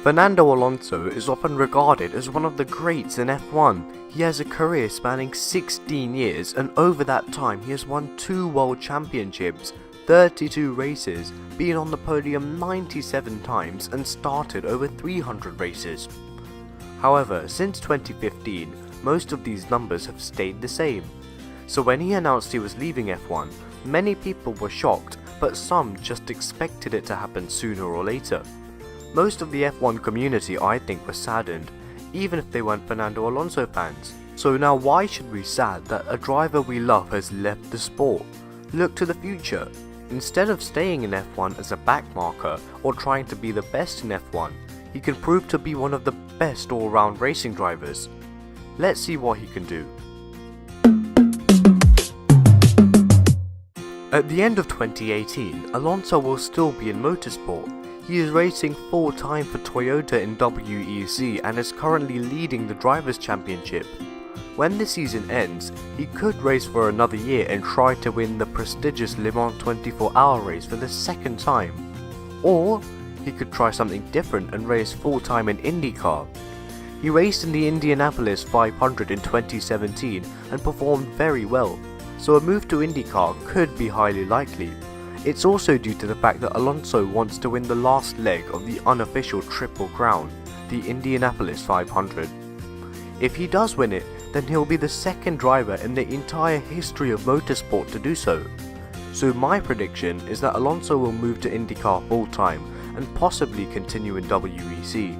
Fernando Alonso is often regarded as one of the greats in F1. He has a career spanning 16 years, and over that time he has won 2 world championships, 32 races, been on the podium 97 times and started over 300 races. However, since 2015, most of these numbers have stayed the same. So when he announced he was leaving F1, many people were shocked, but some just expected it to happen sooner or later. Most of the F1 community, I think, was saddened, even if they weren't Fernando Alonso fans. So now why should we be sad that a driver we love has left the sport? Look to the future. Instead of staying in F1 as a backmarker or trying to be the best in F1, he can prove to be one of the best all-round racing drivers. Let's see what he can do. At the end of 2018, Alonso will still be in motorsport. He is racing full-time for Toyota in WEC and is currently leading the Drivers' Championship. When the season ends, he could race for another year and try to win the prestigious Le Mans 24-hour race for the second time. Or he could try something different and race full-time in IndyCar. He raced in the Indianapolis 500 in 2017 and performed very well, so a move to IndyCar could be highly likely. It's also due to the fact that Alonso wants to win the last leg of the unofficial Triple Crown, the Indianapolis 500. If he does win it, then he'll be the second driver in the entire history of motorsport to do so. So my prediction is that Alonso will move to IndyCar full time and possibly continue in WEC.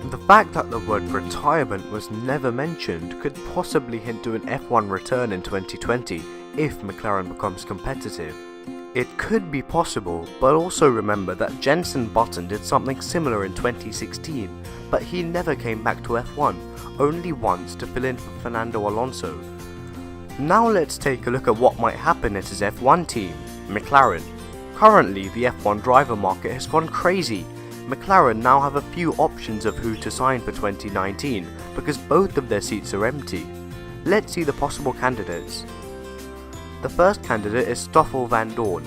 The fact that the word retirement was never mentioned could possibly hint to an F1 return in 2020 if McLaren becomes competitive. It could be possible, but also remember that Jenson Button did something similar in 2016, but he never came back to F1, only once to fill in for Fernando Alonso. Now let's take a look at what might happen at his F1 team, McLaren. Currently, the F1 driver market has gone crazy. McLaren now have a few options of who to sign for 2019 because both of their seats are empty. Let's see the possible candidates. The first candidate is Stoffel Vandoorne,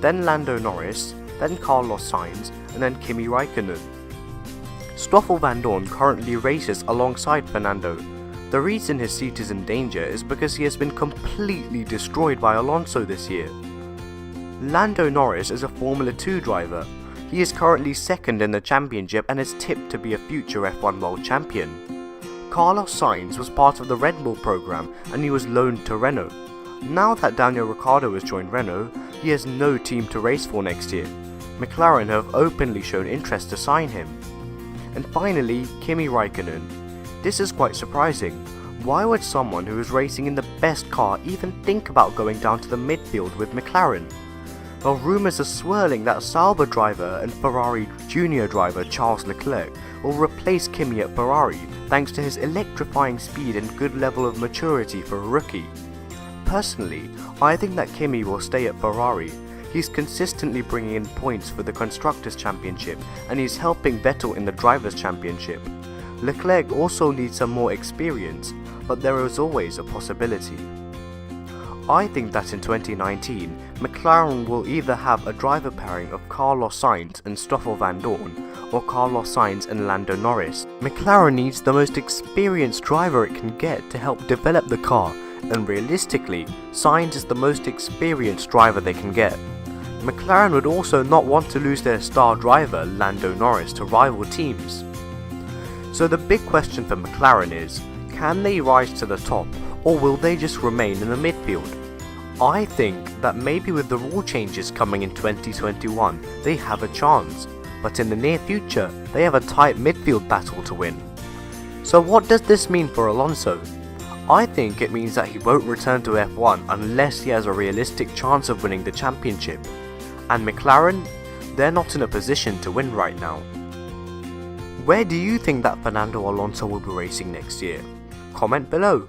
then Lando Norris, then Carlos Sainz, and then Kimi Raikkonen. Stoffel Vandoorne currently races alongside Fernando. The reason his seat is in danger is because he has been completely destroyed by Alonso this year. Lando Norris is a Formula 2 driver. He is currently second in the championship and is tipped to be a future F1 World Champion. Carlos Sainz was part of the Red Bull program and he was loaned to Renault. Now that Daniel Ricciardo has joined Renault, he has no team to race for next year. McLaren have openly shown interest to sign him. And finally, Kimi Raikkonen. This is quite surprising. Why would someone who is racing in the best car even think about going down to the midfield with McLaren? Well, rumours are swirling that Sauber driver and Ferrari junior driver Charles Leclerc will replace Kimi at Ferrari thanks to his electrifying speed and good level of maturity for a rookie. Personally, I think that Kimi will stay at Ferrari. He's consistently bringing in points for the Constructors' Championship and he's helping Vettel in the Drivers' Championship. Leclerc also needs some more experience, but there is always a possibility. I think that in 2019, McLaren will either have a driver pairing of Carlos Sainz and Stoffel Vandoorne, or Carlos Sainz and Lando Norris. McLaren needs the most experienced driver it can get to help develop the car, and realistically, Sainz is the most experienced driver they can get. McLaren would also not want to lose their star driver, Lando Norris, to rival teams. So the big question for McLaren is, can they rise to the top, or will they just remain in the midfield? I think that maybe with the rule changes coming in 2021, they have a chance, but in the near future, they have a tight midfield battle to win. So what does this mean for Alonso? I think it means that he won't return to F1 unless he has a realistic chance of winning the championship. And McLaren, they're not in a position to win right now. Where do you think that Fernando Alonso will be racing next year? Comment below.